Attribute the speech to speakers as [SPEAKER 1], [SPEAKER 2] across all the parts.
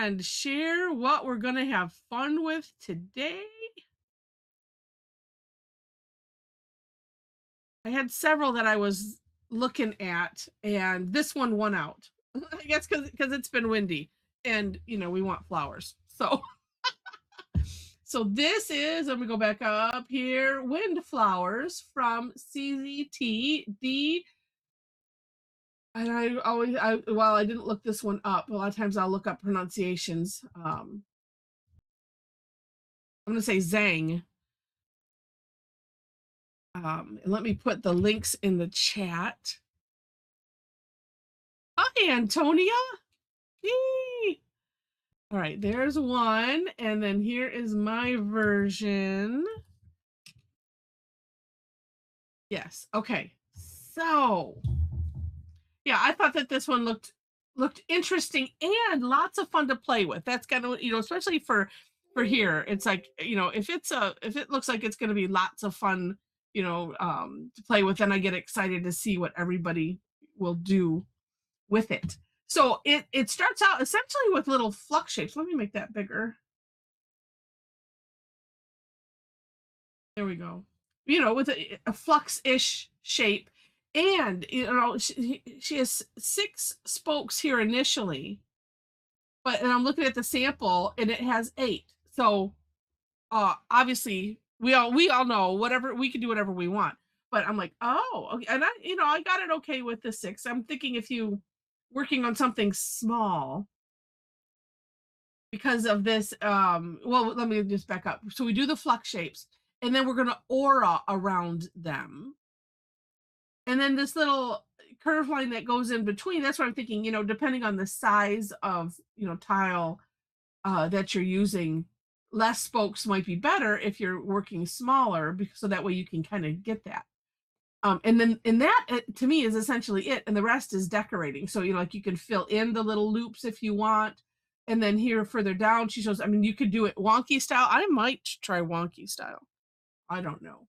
[SPEAKER 1] and share what we're going to have fun with today. I had several that I was looking at, and this one won out. I guess because it's been windy, and we want flowers. So so this is, let me go back up here, Windflowers from CZT Di. And I didn't look this one up. A lot of times I'll look up pronunciations. I'm gonna say Zhang. And let me put the links in the chat. Hi, Antonia. Yee. All right, there's one, and then here is my version. Yes, okay. So, yeah, I thought that this one looked interesting and lots of fun to play with. That's kind of, especially for here. It's like, if it looks like it's going to be lots of fun, to play with, then I get excited to see what everybody will do with it. So it starts out essentially with little flux shapes. Let me make that bigger. There we go. With a flux-ish shape. And, she has 6 spokes here initially. And I'm looking at the sample and it has 8. So obviously we all know we can do whatever we want. But I'm like, oh, okay. And I got it okay with the 6. I'm thinking if you working on something small, because of this, well, let me just back up. So we do the flux shapes, and then we're going to aura around them. And then this little curve line that goes in between, that's what I'm thinking, depending on the size of, tile that you're using, less spokes might be better if you're working smaller, so that way you can kind of get that. And that to me is essentially it, and the rest is decorating. So like you can fill in the little loops if you want, and then here further down she shows, you could do it wonky style. I might try wonky style. I don't know.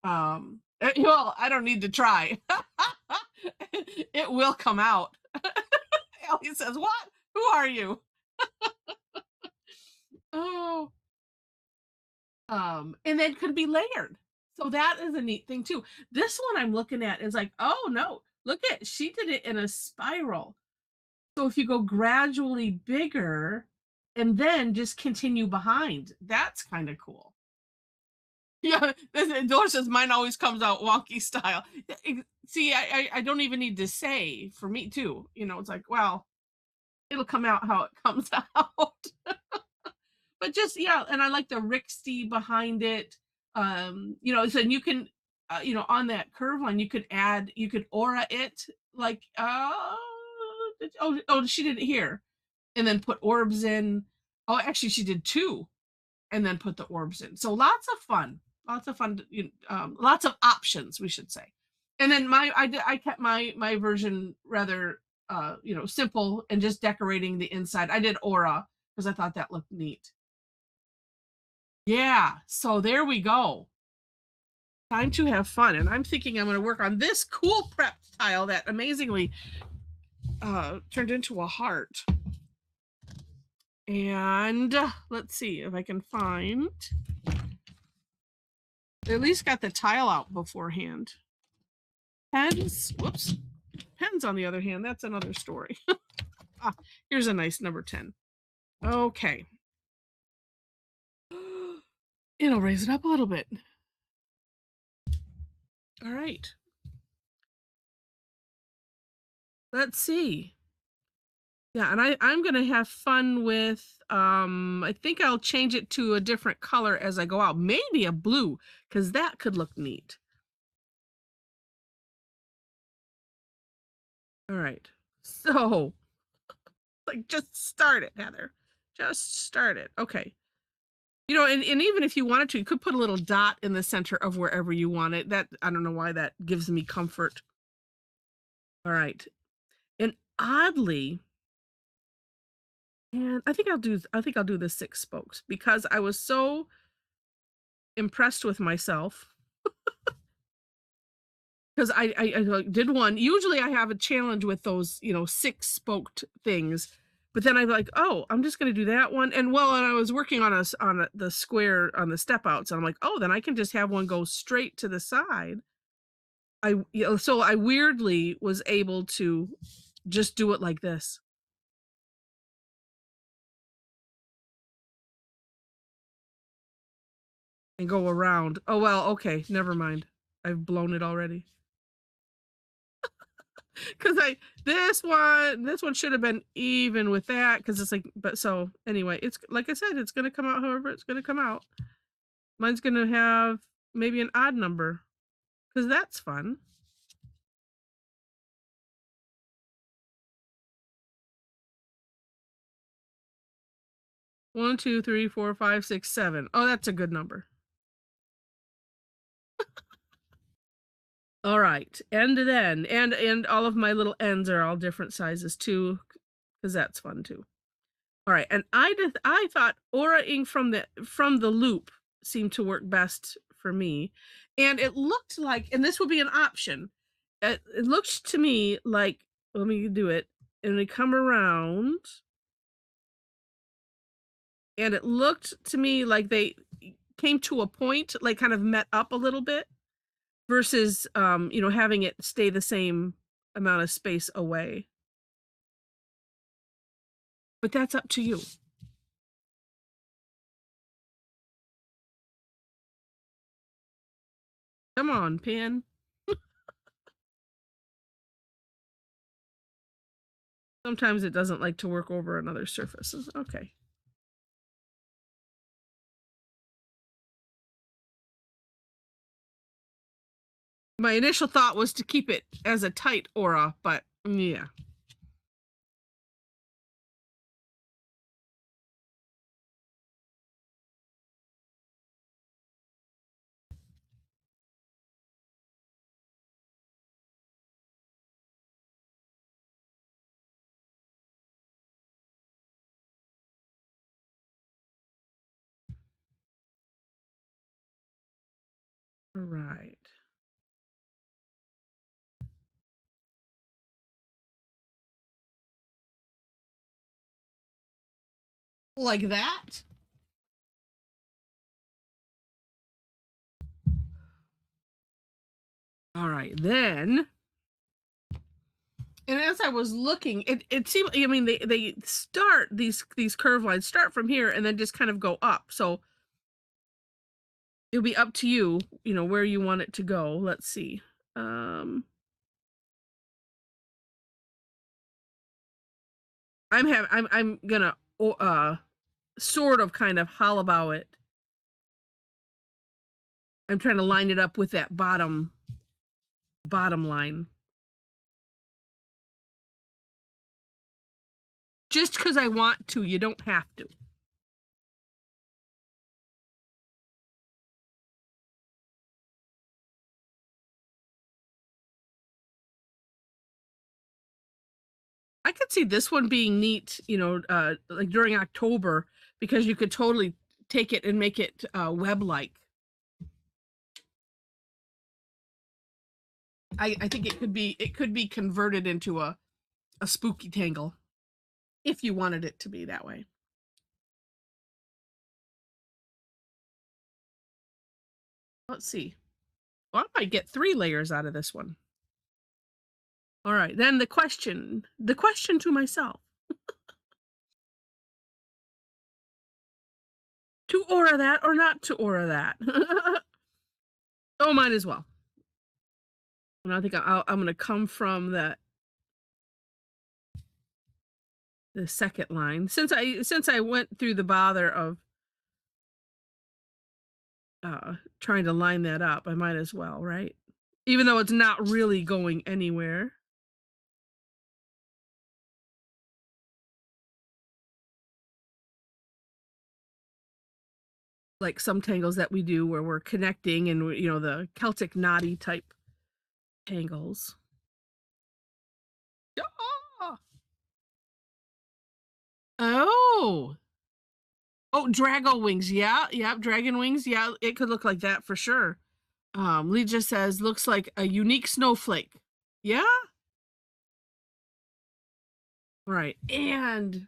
[SPEAKER 1] Well, I don't need to try. It will come out. Ellie says, "What? Who are you?" Oh. And then could be layered. So that is a neat thing too. This one I'm looking at is like, oh no, look at, she did it in a spiral. So if you go gradually bigger and then just continue behind, that's kind of cool. Yeah, Dora says mine always comes out wonky style. See, I don't even need to say, for me too. It's like, well, it'll come out how it comes out. But just, yeah, and I like the Rixty behind it. So you can, on that curve line, you could aura it like, she did it here, and then put orbs in. Oh, actually, she did 2, and then put the orbs in. So lots of fun, lots of options, we should say. And then I kept my version rather, simple and just decorating the inside. I did aura because I thought that looked neat. Yeah, so there we go. Time to have fun. And I'm thinking I'm going to work on this cool prep tile that amazingly turned into a heart. And let's see if I can find. They at least got the tile out beforehand. Pens, whoops. Pens, on the other hand, that's another story. Here's a nice number 10. Okay. It'll raise it up a little bit. All right. Let's see. Yeah, and I'm going to have fun with, I think I'll change it to a different color as I go out. Maybe a blue, because that could look neat. All right. So, like, just start it, Heather. Just start it. Okay. And even if you wanted to, you could put a little dot in the center of wherever you want it. That, I don't know why that gives me comfort. All right. And oddly, and I think I'll do the 6 spokes because I was so impressed with myself. Because I did one. Usually I have a challenge with those, 6 spoked things. But then I'm like, oh, I'm just going to do that one. And well, and I was working on the square on the step outs, and I'm like, oh, then I can just have one go straight to the side. So I weirdly was able to just do it like this. And go around. Oh, well, okay, never mind. I've blown it already. Because this one should have been even with that, because it's like, but so anyway, it's like I said, it's gonna come out however it's gonna come out. Mine's gonna have maybe an odd number, because that's fun. One, two, three, four, five, six, seven. Oh, that's a good number. All right, and then and all of my little ends are all different sizes too, because that's fun too. All right, and I thought aura-ing from the loop seemed to work best for me, and it looked like, and this would be an option. It looked to me like, let me do it, and we come around, and it looked to me like they came to a point, like kind of met up a little bit, versus having it stay the same amount of space away. But that's up to you. Come on, pen. Sometimes it doesn't like to work over another surface. Okay. My initial thought was to keep it as a tight aura, but yeah. All right. Like that? All right, then. And as I was looking, it seemed, I mean, they start, these curve lines start from here and then just kind of go up. So it'll be up to you, where you want it to go. Let's see. I'm gonna sort of kind of hollow it. I'm trying to line it up with that bottom line. Just because I want to, you don't have to. I could see this one being neat, like during October, because you could totally take it and make it web-like. I think it could be converted into a spooky tangle if you wanted it to be that way. Let's see. Well, I might get 3 layers out of this one. All right, then the question to myself. To aura that or not to aura that? Oh, might as well. And I think I'm going to come from the second line, since I went through the bother of trying to line that up. I might as well, right? Even though it's not really going anywhere. Like some tangles that we do where we're connecting, and the Celtic knotty type tangles. Oh. Oh, Drago wings. Yeah, dragon wings. Yeah, it could look like that for sure. Lee just says, looks like a unique snowflake. Yeah. Right. And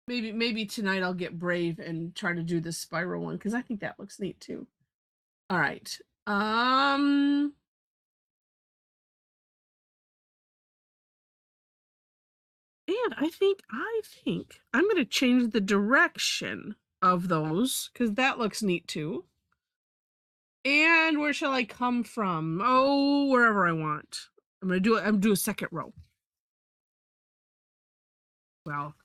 [SPEAKER 1] Maybe tonight I'll get brave and try to do this spiral one because I think that looks neat too. All right. And I think I'm going to change the direction of those because that looks neat too. And where shall I come from? Oh, wherever I want. I'm going to do it. I'm going to do a second row. Well,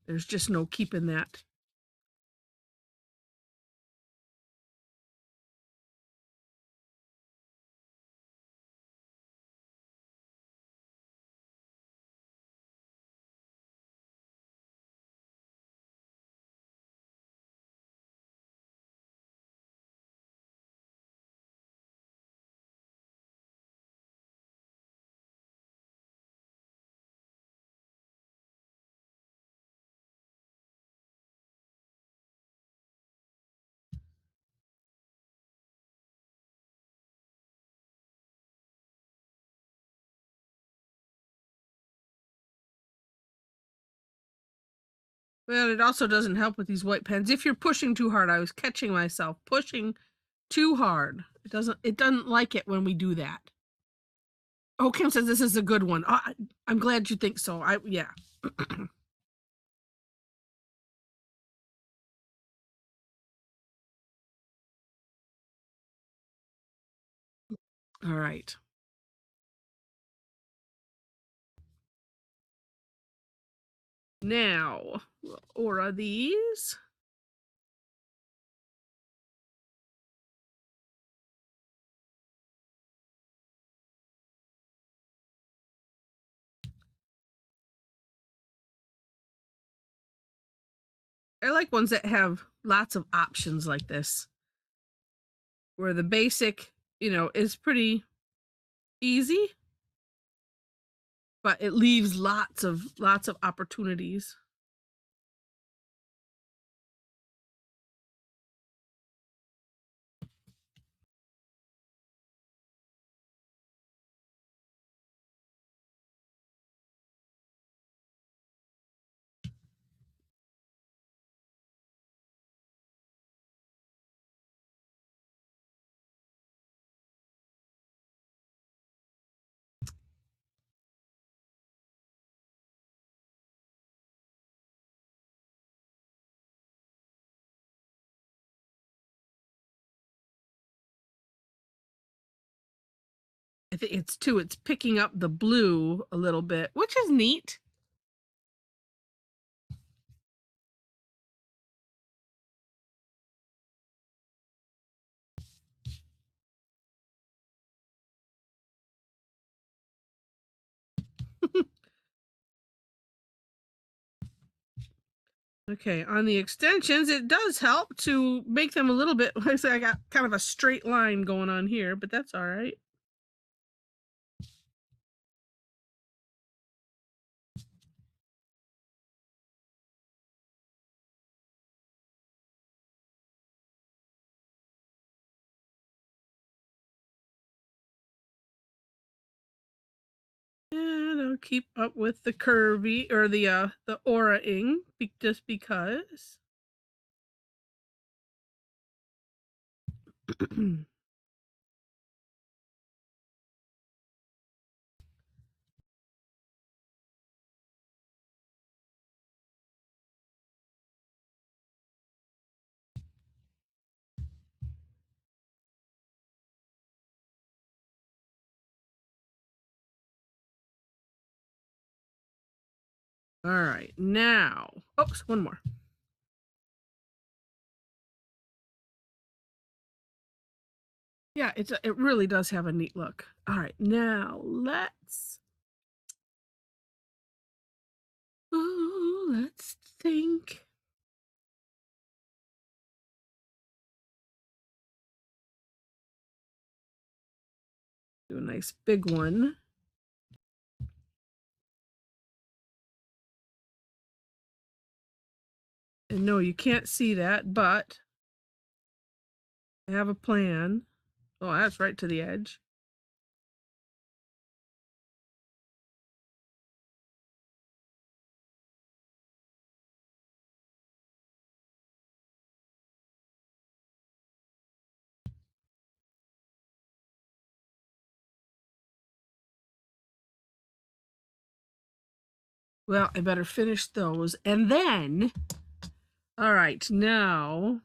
[SPEAKER 1] there's just no keeping that. Well, it also doesn't help with these white pens. If you're pushing too hard, I was catching myself pushing too hard. It doesn't like it when we do that. Oh, Kim says this is a good one. Oh, I'm glad you think so. Yeah. All right. Now, we'll aura these. I like ones that have lots of options like this, where the basic, is pretty easy, but it leaves lots of opportunities. I think it's picking up the blue a little bit, which is neat. Okay, on the extensions, it does help to make them a little bit, like I say, I got kind of a straight line going on here, but that's all right. And I'll keep up with the curvy or the aura-ing just because. All right, now, oops, one more. Yeah, it really does have a neat look. All right, now let's think. Do a nice big one. And no, you can't see that, but I have a plan. Oh, that's right to the edge. Well, I better finish those. And then, all right, now.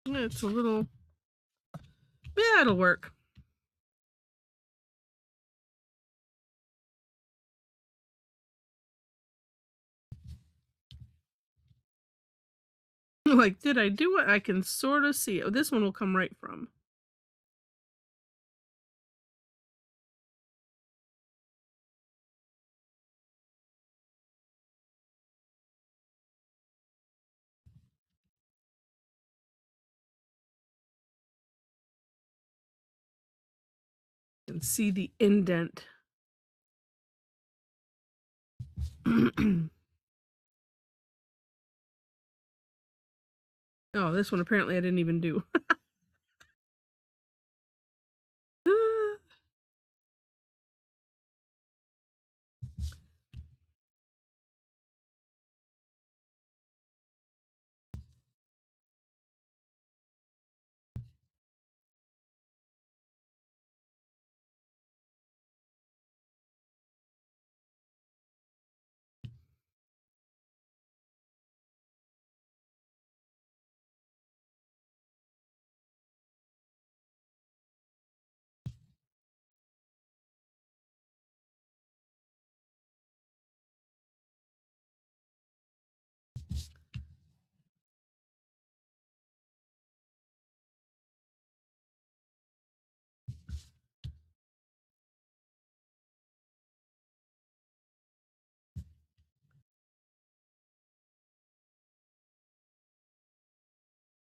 [SPEAKER 1] It's a little, yeah, it'll work. Like, did I do it? I can sort of see it. Oh, this one will come right from. You can see the indent. Oh, this one apparently I didn't even do.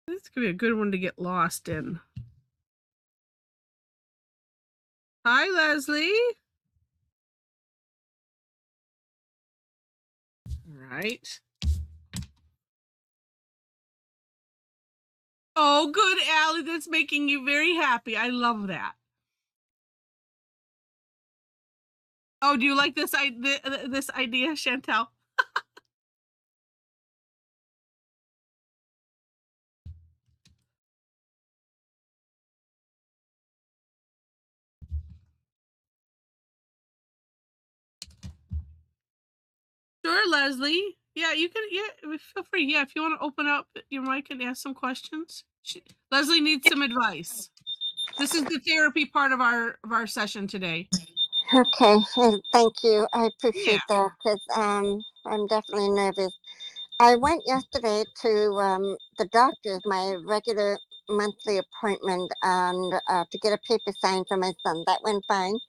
[SPEAKER 1] This could be a good one to get lost in. Hi, Leslie. All right. Oh, good, Allie. That's making you very happy. I love that. Oh, do you like this idea, Chantel? Sure, Leslie. Yeah, you can. Yeah, feel free. Yeah, if you want to open up your mic and ask some questions. Leslie needs some advice. This is the therapy part of our session today.
[SPEAKER 2] Okay, thank you. I
[SPEAKER 1] Yeah.
[SPEAKER 2] appreciate that because I'm definitely nervous. I went yesterday to the doctor's, my regular monthly appointment, and to get a paper signed for my son. That went fine.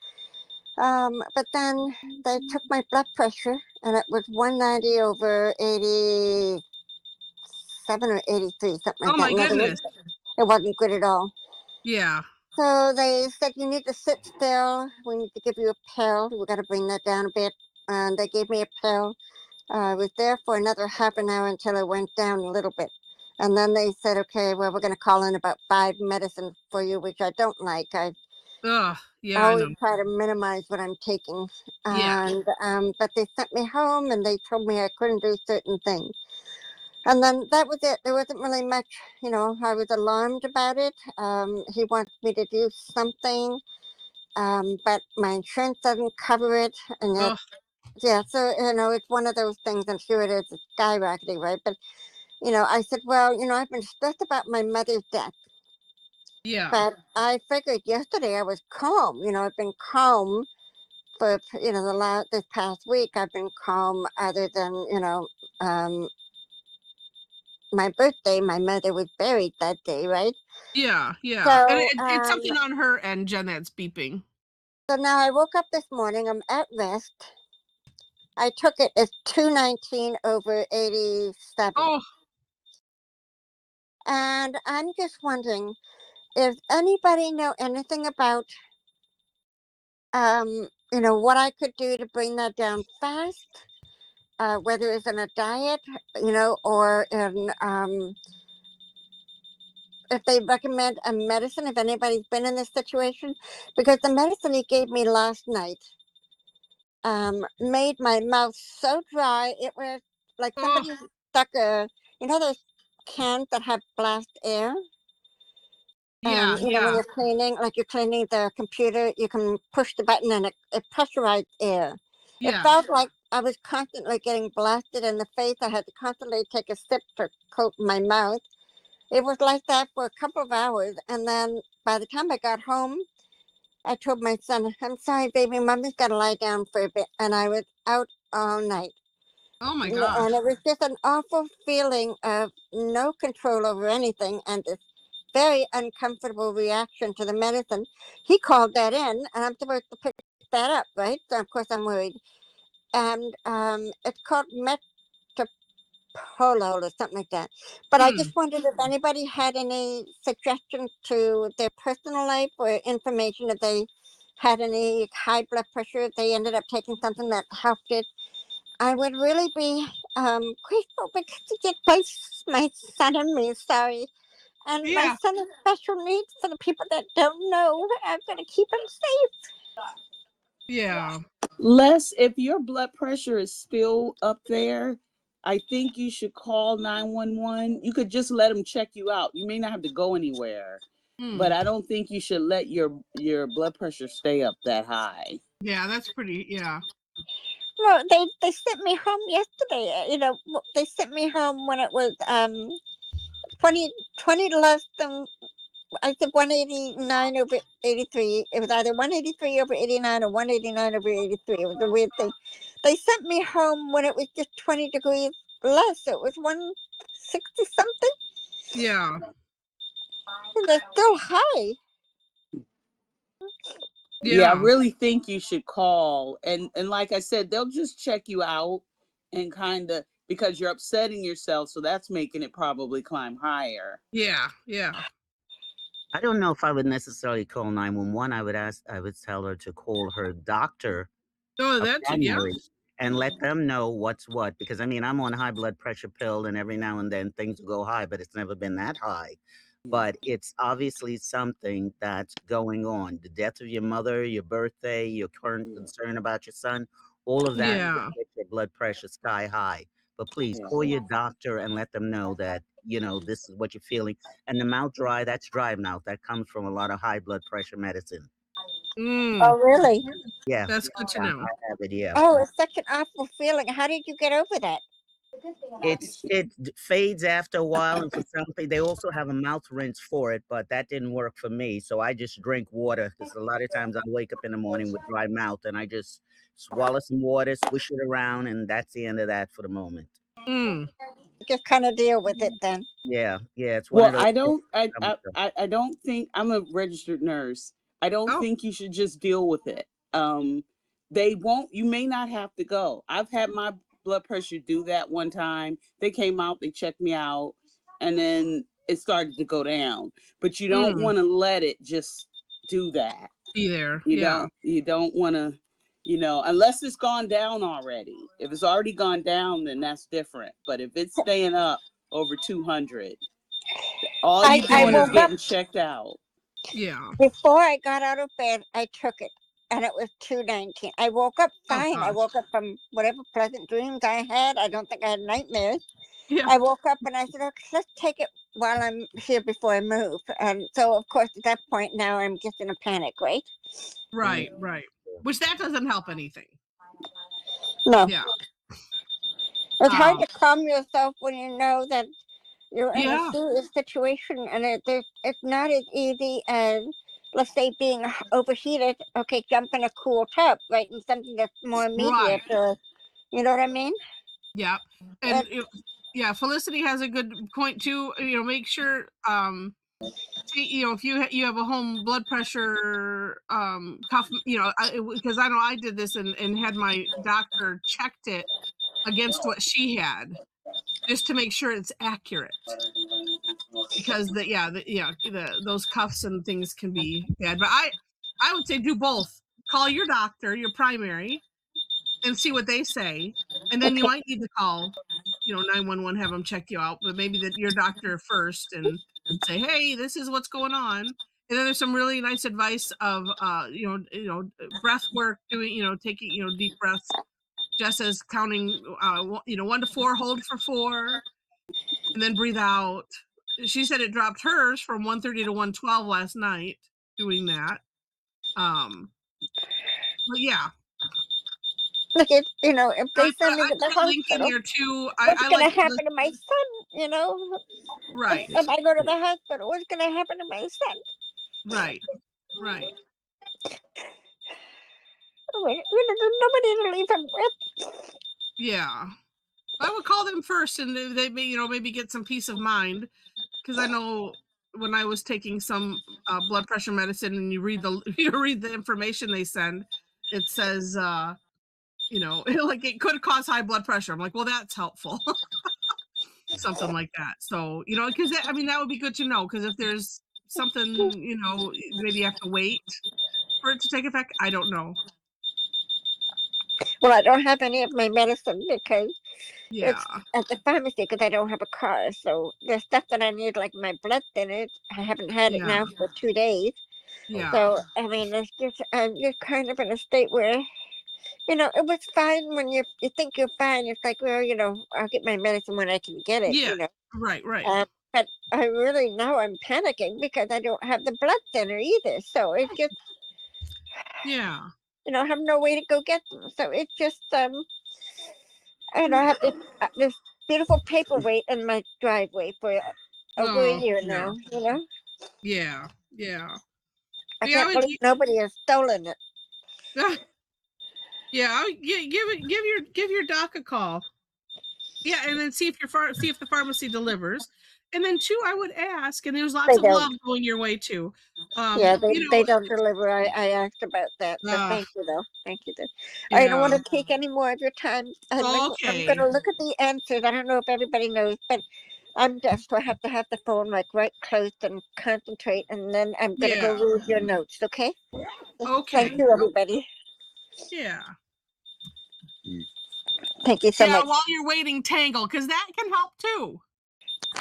[SPEAKER 2] But then they took my blood pressure, and it was 190 over 87 or 83, something like
[SPEAKER 1] Oh
[SPEAKER 2] that.
[SPEAKER 1] my
[SPEAKER 2] In other words,
[SPEAKER 1] goodness.
[SPEAKER 2] it wasn't good at all.
[SPEAKER 1] Yeah.
[SPEAKER 2] So they said, you need to sit still. We need to give you a pill. We got to bring that down a bit. And they gave me a pill. I was there for another half an hour until it went down a little bit. And then they said, okay, well, we're going to call in about 5 medicines for you, which I don't like. I
[SPEAKER 1] Ugh. Yeah, I
[SPEAKER 2] always
[SPEAKER 1] know.
[SPEAKER 2] try to minimize what I'm taking.
[SPEAKER 1] Yeah.
[SPEAKER 2] And but they sent me home and they told me I couldn't do certain things. And then that was it. There wasn't really much, I was alarmed about it. He wanted me to do something, but my insurance doesn't cover it. And yet,
[SPEAKER 1] Ugh.
[SPEAKER 2] yeah, so, it's one of those things. I'm sure it is. It's skyrocketing, right? But, I said, well, I've been stressed about my mother's death.
[SPEAKER 1] Yeah.
[SPEAKER 2] But I figured yesterday I was calm. I've been calm for, this past week. I've been calm other than, my birthday. My mother was buried that day, right?
[SPEAKER 1] Yeah. Yeah. And
[SPEAKER 2] So,
[SPEAKER 1] it's something on her end, Jen, that's beeping.
[SPEAKER 2] so now I woke up this morning. I'm at rest. I took it as 219 over 87.
[SPEAKER 1] Oh,
[SPEAKER 2] And I'm just wondering if anybody know anything about, what I could do to bring that down fast, whether it's in a diet, or in, if they recommend a medicine, if anybody's been in this situation, because the medicine he gave me last night made my mouth so dry. It was like
[SPEAKER 1] oh,
[SPEAKER 2] somebody stuck those cans that have blast air.
[SPEAKER 1] Yeah,
[SPEAKER 2] When
[SPEAKER 1] yeah,
[SPEAKER 2] you're cleaning, like you're cleaning the computer, you can push the button and it pressurized air. It
[SPEAKER 1] yeah.
[SPEAKER 2] felt like I was constantly getting blasted in the face. I had to constantly take a sip to coat my mouth. It was like that for a couple of hours. And then by the time I got home, I told my son, I'm sorry, baby, mommy's got to lie down for a bit. And I was out all night.
[SPEAKER 1] Oh my
[SPEAKER 2] And
[SPEAKER 1] gosh.
[SPEAKER 2] it was just an awful feeling of no control over anything and this very uncomfortable reaction to the medicine. He called that in, and I'm supposed to pick that up, right? So, of course, I'm worried. And it's called Metapolo or something like that. But I
[SPEAKER 1] Hmm.
[SPEAKER 2] just wondered if anybody had any suggestions to their personal life or information if they had any high blood pressure, if they ended up taking something that helped it. I would really be grateful because it just placed my son and me, sorry. And my
[SPEAKER 1] Yeah,
[SPEAKER 2] son has special needs for the people that don't know. I'm going to keep him safe.
[SPEAKER 1] yeah,
[SPEAKER 3] Les, if your blood pressure is still up there, I think you should call 911. You could just let them check you out. You may not have to go anywhere,
[SPEAKER 1] hmm.
[SPEAKER 3] but I don't think you should let your blood pressure stay up that high.
[SPEAKER 1] Yeah, that's pretty, yeah.
[SPEAKER 2] No, they sent me home yesterday. They sent me home when it was 20 less than, I said 189 over 83. It was either 183 over 89 or 189 over 83. It was a weird thing. They sent me home when it was just 20 degrees less. It was 160 something.
[SPEAKER 1] Yeah,
[SPEAKER 2] And they're still high.
[SPEAKER 3] Yeah, I
[SPEAKER 1] yeah,
[SPEAKER 3] really think you should call, and like I said, they'll just check you out and kind of, because you're upsetting yourself, so that's making it probably climb higher.
[SPEAKER 1] yeah, yeah.
[SPEAKER 4] I don't know if I would necessarily call 911. I would tell her to call her doctor
[SPEAKER 1] Oh,
[SPEAKER 4] of
[SPEAKER 1] that too, yeah.
[SPEAKER 4] family and let them know what's what. Because I mean, I'm on a high blood pressure pill, and every now and then things will go high, but it's never been that high. But it's obviously something that's going on. The death of your mother, your birthday, your current concern about your son, all of that will
[SPEAKER 1] Yeah.
[SPEAKER 4] get your blood pressure sky high. But please call your doctor and let them know that, this is what you're feeling. And the mouth dry, that's dry mouth. That comes from a lot of high blood pressure medicine.
[SPEAKER 1] Mm,
[SPEAKER 2] Oh, really?
[SPEAKER 4] Yeah,
[SPEAKER 1] that's good to
[SPEAKER 4] yeah,
[SPEAKER 1] know.
[SPEAKER 4] I have it. Yeah.
[SPEAKER 2] Oh, it's such an awful feeling. How did you get over that?
[SPEAKER 4] It fades after a while, and for some people, they also have a mouth rinse for it, but that didn't work for me. So I just drink water because a lot of times I wake up in the morning with dry mouth, and I just swallow some water, swish it around, and that's the end of that for the moment.
[SPEAKER 1] Mm,
[SPEAKER 2] Just kind of deal with it then.
[SPEAKER 4] Yeah, it's one of
[SPEAKER 3] Well,
[SPEAKER 4] those.
[SPEAKER 3] I don't
[SPEAKER 4] Um,
[SPEAKER 3] I don't think, I'm a registered nurse. I don't
[SPEAKER 1] oh,
[SPEAKER 3] think you should just deal with it. They won't, you may not have to go. I've had my blood pressure do that one time. They came out, they checked me out, and then it started to go down. But you don't
[SPEAKER 1] mm,
[SPEAKER 3] want to let it just do that.
[SPEAKER 1] be there.
[SPEAKER 3] You
[SPEAKER 1] Yeah.
[SPEAKER 3] don't want to, unless it's gone down already. If it's already gone down, then that's different. But if it's staying up over 200, all
[SPEAKER 2] I,
[SPEAKER 3] you
[SPEAKER 2] I
[SPEAKER 3] doing is
[SPEAKER 2] woke up
[SPEAKER 3] getting checked out.
[SPEAKER 1] Yeah.
[SPEAKER 2] before I got out of bed. I took it, and it was 219. I woke up
[SPEAKER 1] Oh
[SPEAKER 2] fine. I
[SPEAKER 1] gosh.
[SPEAKER 2] woke up from whatever pleasant dreams I had. I don't think I had nightmares.
[SPEAKER 1] Yeah.
[SPEAKER 2] I woke up and I said, okay, let's take it while I'm here before I move. And so, of course, at that point, now I'm just in a panic, right?
[SPEAKER 1] Right, right. Which that doesn't help anything.
[SPEAKER 2] No,
[SPEAKER 1] Yeah.
[SPEAKER 2] it's hard
[SPEAKER 1] Um,
[SPEAKER 2] to calm yourself when you know that you're in a
[SPEAKER 1] yeah.
[SPEAKER 2] serious situation, and it's not as easy as, let's say, being overheated. Okay, jump in a cool tub, right? And something that's more
[SPEAKER 1] Right.
[SPEAKER 2] immediate, or you know what I mean?
[SPEAKER 1] Yeah.
[SPEAKER 2] It,
[SPEAKER 1] And yeah, Felicity has a good point too. Make sure if you have a home blood pressure cuff, because I know I did this and had my doctor checked it against what she had just to make sure it's accurate because those cuffs and things can be bad. But I would say do both. Call your doctor, your primary, and see what they say, and then you
[SPEAKER 2] okay,
[SPEAKER 1] might need to call 911, have them check you out, but maybe your doctor first and say, hey, this is what's going on. And then there's some really nice advice of breath work, doing taking deep breaths Jess is counting, 1 to 4, hold for 4, and then breathe out. She said it dropped hers from 130 to 112 last night doing that. But yeah.
[SPEAKER 2] Look at, if they send me
[SPEAKER 1] I
[SPEAKER 2] to the
[SPEAKER 1] put a link in
[SPEAKER 2] hospital,
[SPEAKER 1] there too.
[SPEAKER 2] what's
[SPEAKER 1] I
[SPEAKER 2] going
[SPEAKER 1] like
[SPEAKER 2] to happen to my son,
[SPEAKER 1] right,
[SPEAKER 2] If I go to the hospital, what's going to happen to my son?
[SPEAKER 1] right.
[SPEAKER 2] There's nobody to leave him with.
[SPEAKER 1] Yeah. I would call them first, and they may, maybe get some peace of mind, because I know when I was taking some blood pressure medicine, and you read the information they send, it says, like it could cause high blood pressure. I'm like, well, that's helpful. Something like that. So, because that would be good to know, because if there's something, maybe you have to wait for it to take effect. I don't know.
[SPEAKER 2] Well, I don't have any of my medicine because
[SPEAKER 1] Yeah.
[SPEAKER 2] it's at the pharmacy because I don't have a car. So the stuff that I need, like my blood thinners, I haven't had it now for 2 days.
[SPEAKER 1] Yeah.
[SPEAKER 2] So it's just I'm just kind of in a state where, it was fine when you think you're fine. It's like, well, I'll get my medicine when I can get it.
[SPEAKER 1] Yeah. Right.
[SPEAKER 2] But I really now I'm panicking because I don't have the blood thinner either. So it's just,
[SPEAKER 1] Yeah.
[SPEAKER 2] I have no way to go get them. So it's just I have this beautiful paperweight in my driveway for over a year now.
[SPEAKER 1] Yeah.
[SPEAKER 2] I can't believe nobody has stolen it.
[SPEAKER 1] Yeah, give your doc a call. Yeah, and then see if the pharmacy delivers. And then 2, I would ask, and there's lots of love going your way too.
[SPEAKER 2] They don't deliver. I asked about that. So thank you though. Thank you. I don't want to take any more of your time. I'm going to look at the answers. I don't know if everybody knows, but I'm deaf, so I have to have the phone right close and concentrate, and then I'm going to go read your notes. Okay.
[SPEAKER 1] Okay.
[SPEAKER 2] Thank you, everybody.
[SPEAKER 1] Yeah.
[SPEAKER 2] Thank you so much.
[SPEAKER 1] While you're waiting, Tangle, because that can help too.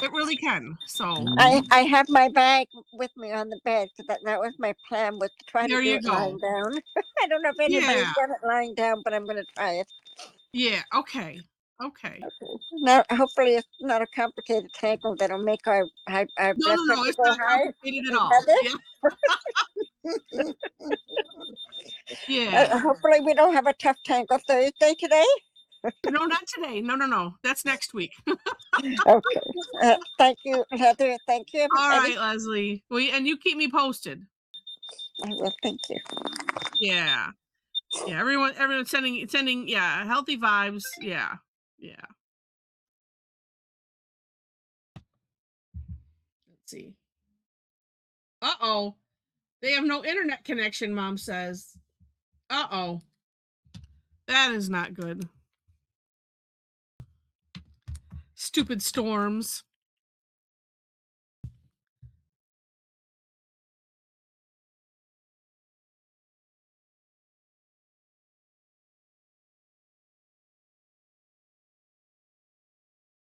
[SPEAKER 1] It really can. So
[SPEAKER 2] I have my bag with me on the bed, so that was my plan, was to try to do it lying down. I don't know if anybody's done it lying down, but I'm going to try it.
[SPEAKER 1] Yeah. Okay.
[SPEAKER 2] Now, hopefully, it's not a complicated tangle that'll make our blood pressure
[SPEAKER 1] No, it's
[SPEAKER 2] go
[SPEAKER 1] not
[SPEAKER 2] high.
[SPEAKER 1] complicated at all. Yeah.
[SPEAKER 2] Hopefully, we don't have a tough tangle Thursday today.
[SPEAKER 1] No, not today. No. That's next week.
[SPEAKER 2] Okay. Thank you, Heather. Thank you, everybody.
[SPEAKER 1] All right, Leslie. Well, and you keep me posted.
[SPEAKER 2] I will. Thank you.
[SPEAKER 1] Yeah. Everyone sending healthy vibes. Yeah. Let's see. Uh-oh. They have no internet connection, Mom says. Uh-oh. That is not good. Stupid storms.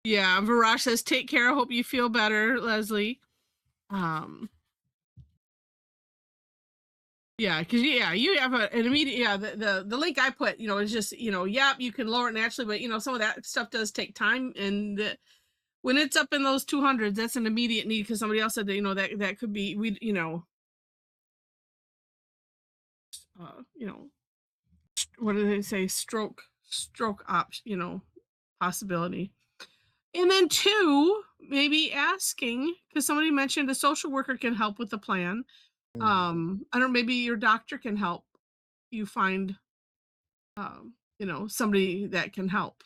[SPEAKER 1] Yeah, Varash says, take care. I hope you feel better, Leslie. Yeah, because you have an immediate the link I put, is just, you can lower it naturally, but some of that stuff does take time, and when it's up in those 200s, that's an immediate need, because somebody else said that that could be what do they say, stroke option, possibility. And then 2, maybe asking, because somebody mentioned a social worker can help with the plan. I don't know, maybe your doctor can help you find somebody that can help.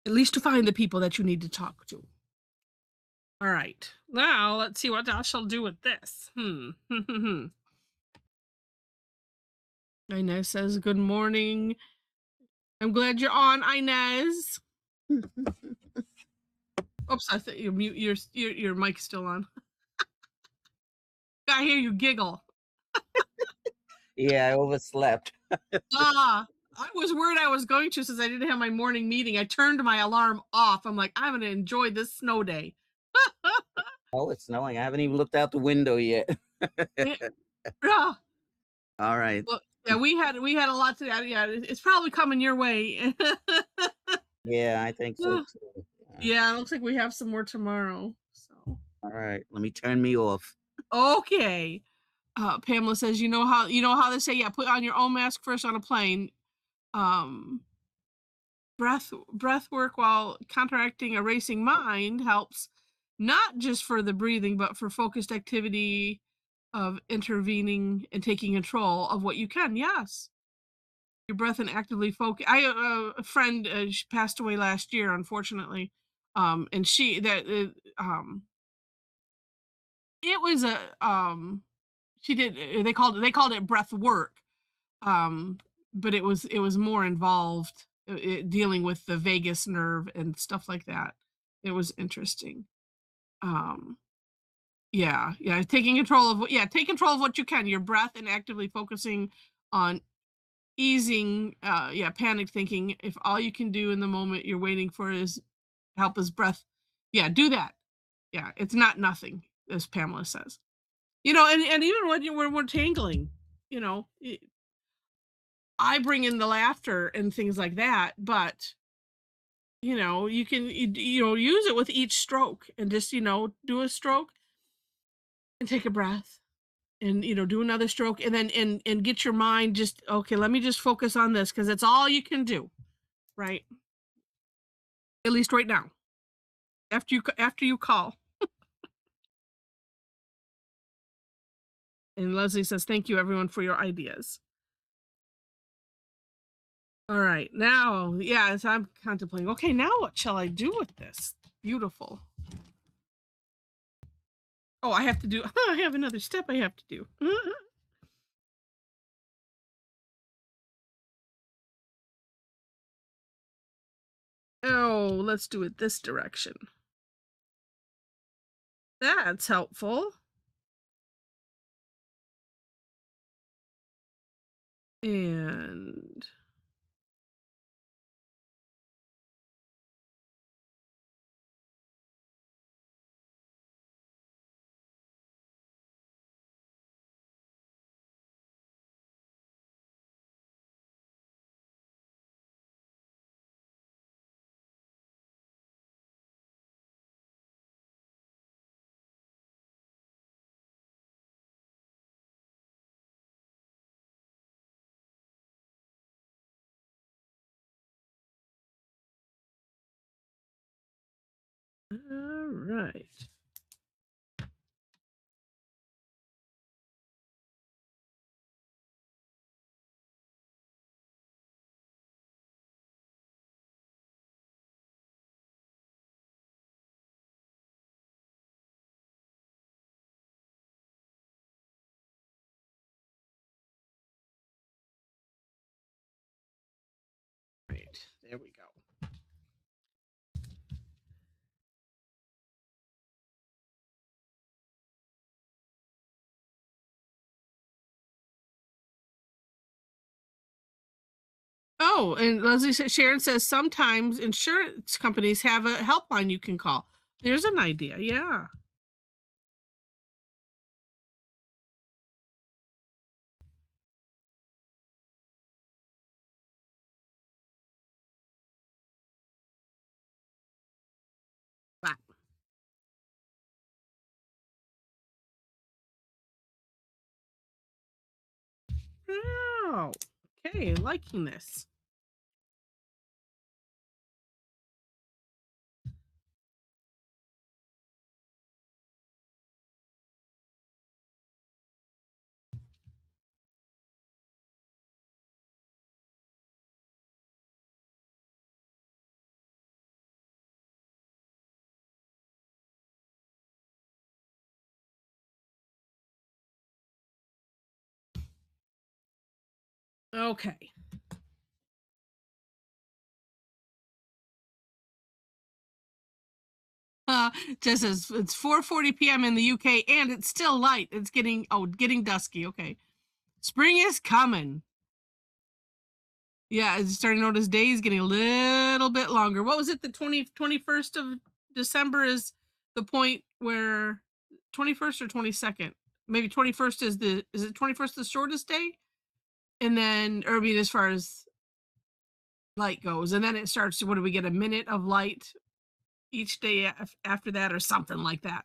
[SPEAKER 1] At least to find the people that you need to talk to. All right, now let's see what I shall do with this. Inez says, good morning. I'm glad you're on, Inez. Oops, I thought you mute your mic's still on. I hear you giggle.
[SPEAKER 4] Yeah, I overslept.
[SPEAKER 1] I was worried I was going to, since I didn't have my morning meeting. I turned my alarm off. I'm like, I'm going to enjoy this snow day.
[SPEAKER 4] Oh, it's snowing. I haven't even looked out the window yet.
[SPEAKER 1] Yeah.
[SPEAKER 4] All right.
[SPEAKER 1] Well, yeah, we had a lot to. Yeah, it's probably coming your way.
[SPEAKER 4] Yeah, I think so too.
[SPEAKER 1] Yeah, it looks like we have some more tomorrow. So.
[SPEAKER 4] All right, let me turn me off.
[SPEAKER 1] Okay. Pamela says, you know how they say, yeah, put on your own mask first on a plane. Breath work while counteracting a racing mind helps, not just for the breathing, but for focused activity of intervening and taking control of what you can. Yes. Your breath and actively focus. A friend, she passed away last year, unfortunately. And it was she did, they called it breath work. But it was more involved, dealing with the vagus nerve and stuff like that. It was interesting. Um, yeah, taking control of take control of what you can, your breath, and actively focusing on easing panic thinking. If all you can do in the moment you're waiting for is help his breath, do that. Yeah, it's not nothing, as Pamela says. And even when we're tangling, you know, I bring in the laughter and things like that, but you can use it with each stroke, and just do a stroke and take a breath, and do another stroke, and then and get your mind just, okay, let me just focus on this, because it's all you can do, right? At least right now, after you call. And Leslie says, thank you everyone for your ideas. All right, now, as I'm contemplating, okay, now what shall I do with this? Beautiful. Oh, I have to do, I have another step I have to do. Oh, let's do it this direction. That's helpful. And all right. Right, there we go. Oh, and Sharon says sometimes insurance companies have a helpline you can call. There's an idea. Yeah. Wow. Oh, okay, liking this. Okay. Just as it's 4:40 p.m. in the UK, and it's still light. It's getting dusky. Okay. Spring is coming. Yeah, it's starting to notice days getting a little bit longer. What was it? The 21st of December is the point where 21st or 22nd? Maybe 21st is it 21st the shortest day? And then, or I mean, as far as light goes, and then it starts, what do we get, a minute of light each day after that or something like that.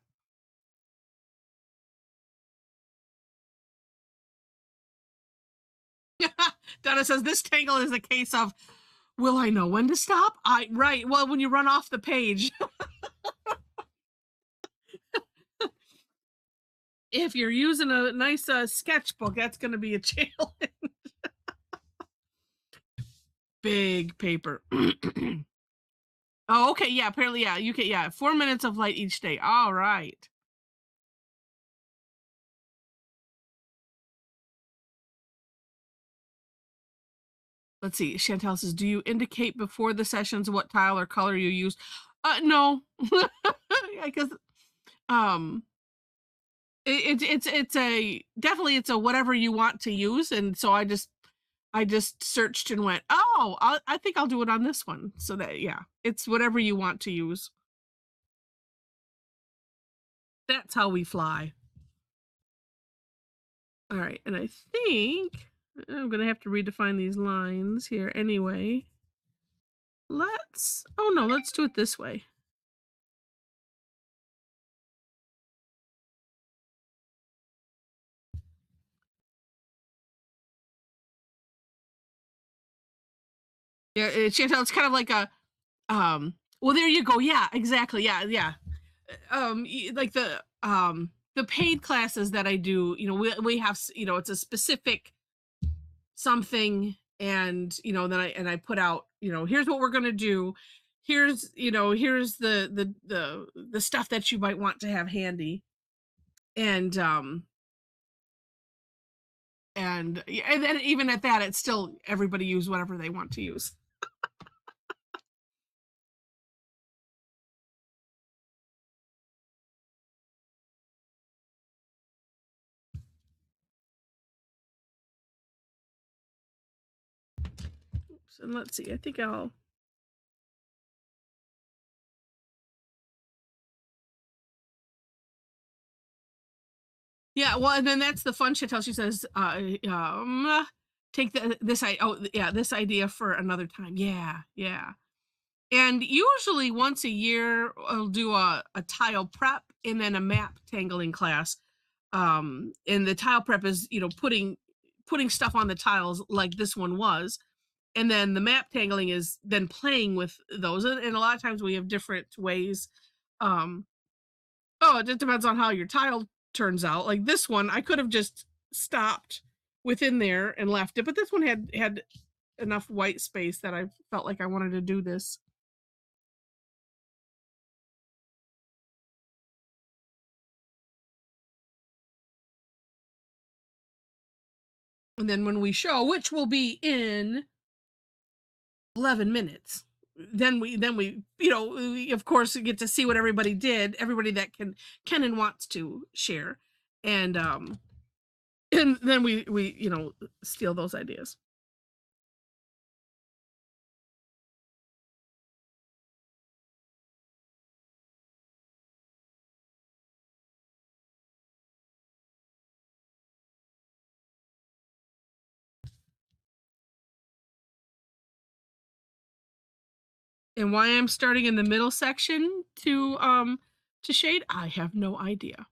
[SPEAKER 1] Donna says this tangle is a case of, will I know when to stop? Right. Well, when you run off the page. If you're using a nice sketchbook, that's going to be a challenge. Big paper. Oh, okay. Yeah, apparently, yeah. You can, yeah, 4 minutes of light each day. All right. Let's see. Chantel says, do you indicate before the sessions what tile or color you use? No. I guess it's a definitely it's a whatever you want to use, and so I just searched and went, oh, I think I'll do it on this one. So that, yeah, it's whatever you want to use. That's how we fly. All right, and I think I'm gonna have to redefine these lines here anyway. Let's do it this way. Yeah, Chantel, it's kind of like a well, there you go. Yeah, exactly. Yeah. Like the paid classes that I do, we have, it's a specific something, and then I put out, here's what we're going to do. Here's the stuff that you might want to have handy. And and then even at that, it's still everybody use whatever they want to use. Oops, and let's see, I think I'll yeah, well, and then that's the fun shit. She says, take this idea for another time. Yeah. And usually once a year, I'll do a tile prep and then a map tangling class. And the tile prep is, putting stuff on the tiles like this one was. And then the map tangling is then playing with those. And a lot of times we have different ways. It just depends on how your tile turns out. Like this one, I could have just stopped within there and left it, but this one had enough white space that I felt like I wanted to do this. And then when we show, which will be in 11 minutes, then we we of course get to see what everybody did, everybody that can and wants to share, and then we steal those ideas. And why I'm starting in the middle section to shade, I have no idea.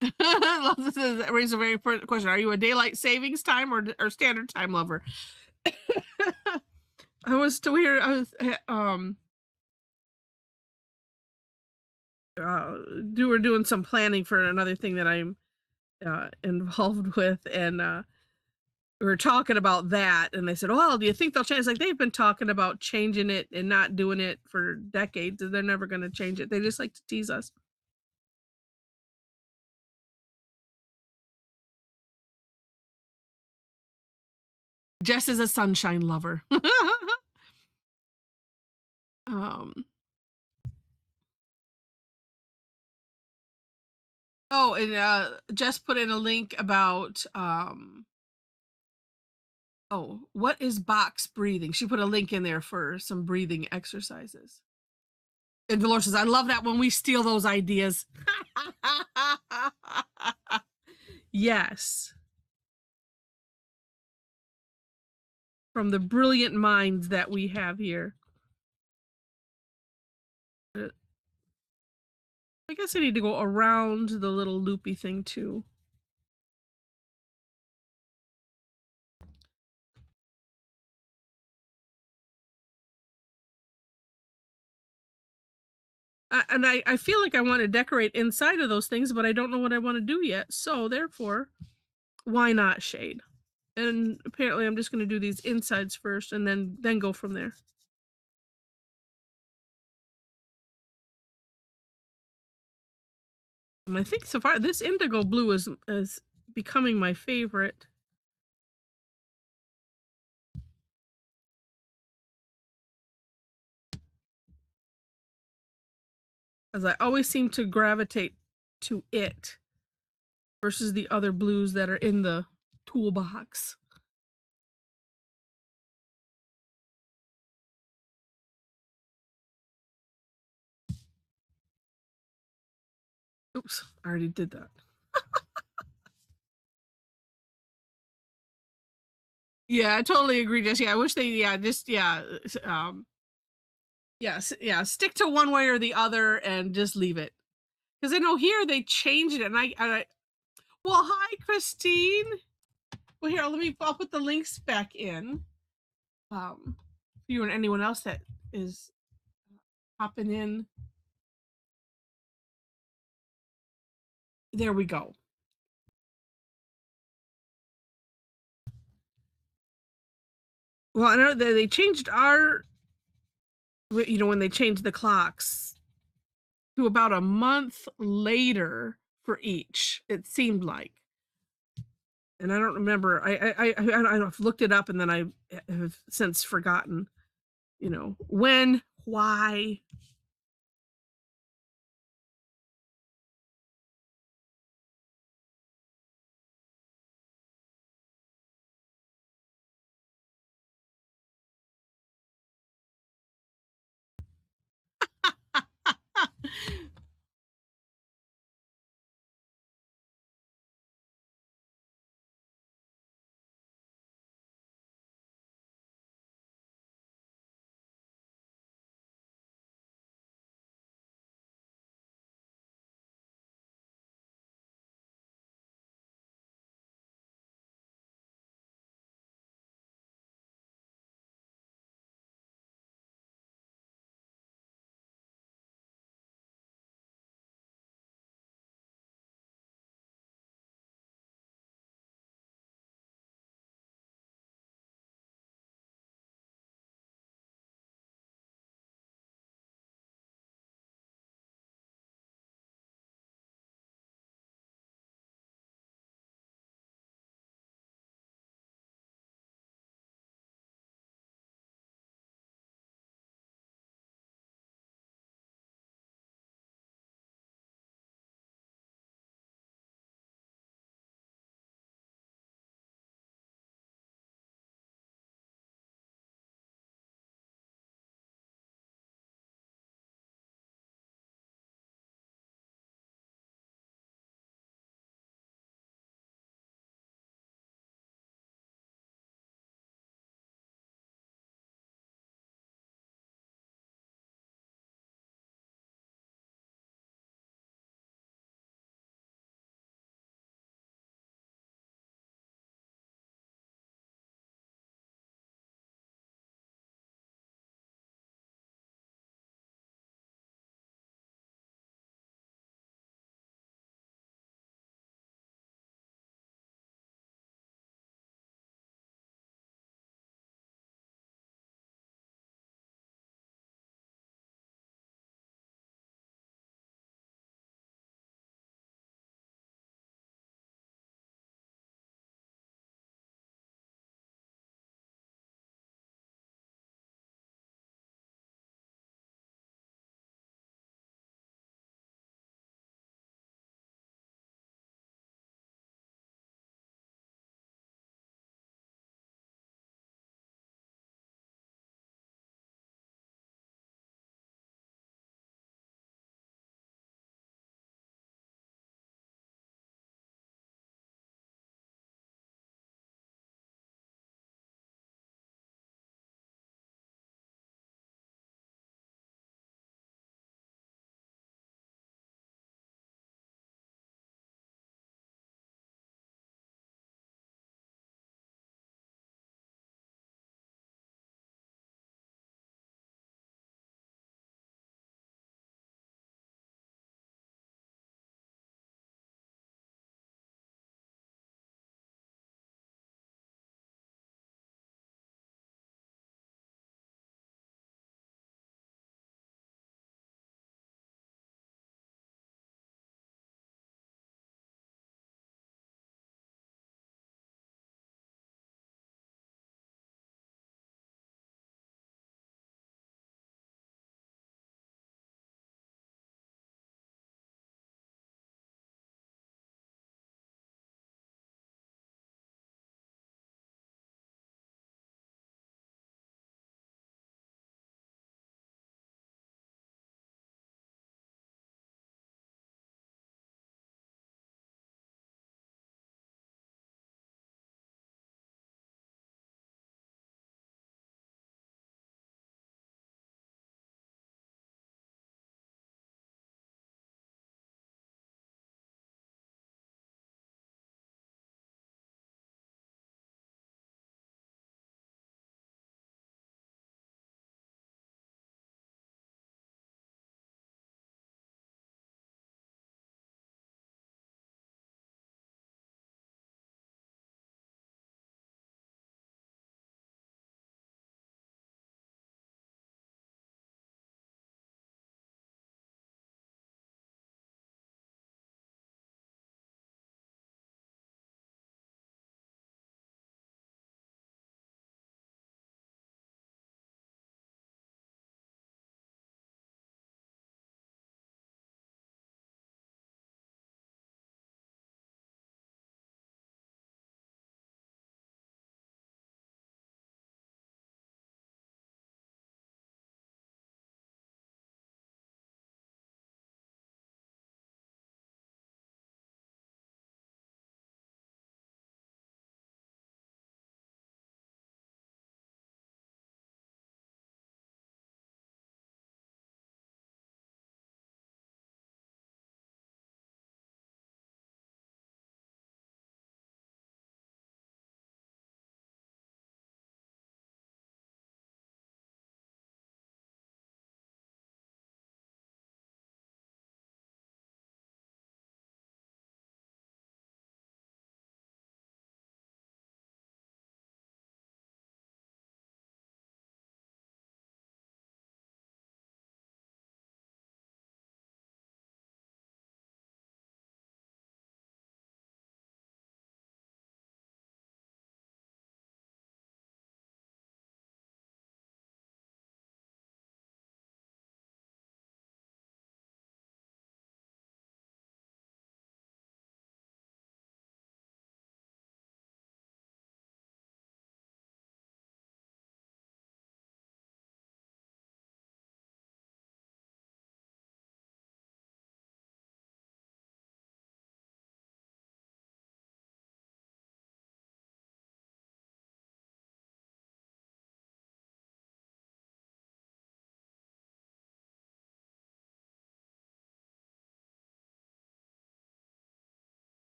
[SPEAKER 1] This raises a very important question. Are you a daylight savings time or standard time lover? I was to hear we're doing some planning for another thing that I'm involved with, and we were talking about that, and they said, well, do you think they'll change? It's like, they've been talking about changing it and not doing it for decades, and they're never going to change it. They just like to tease us. Jess is a sunshine lover. Oh, Oh, and Jess put in a link about what is box breathing? She put a link in there for some breathing exercises. And Valor says, I love that when we steal those ideas. Yes. From the brilliant minds that we have here. I guess I need to go around the little loopy thing too. And I feel like I want to decorate inside of those things, but I don't know what I want to do yet. So therefore, why not shade? And apparently I'm just going to do these insides first and then go from there. And I think so far this indigo blue is becoming my favorite. As I always seem to gravitate to it versus the other blues that are in the toolbox. Oops, I already did that. Yeah, I totally agree, Jesse. I wish they, stick to one way or the other and just leave it. Because I know here they changed it, and I well, hi, Christine. Well, here, I'll put the links back in. For you and anyone else that is hopping in. There we go. Well, I know they changed our, when they changed the clocks to about a month later for each, it seemed like. And I don't remember. I've looked it up and then I have since forgotten, when, why.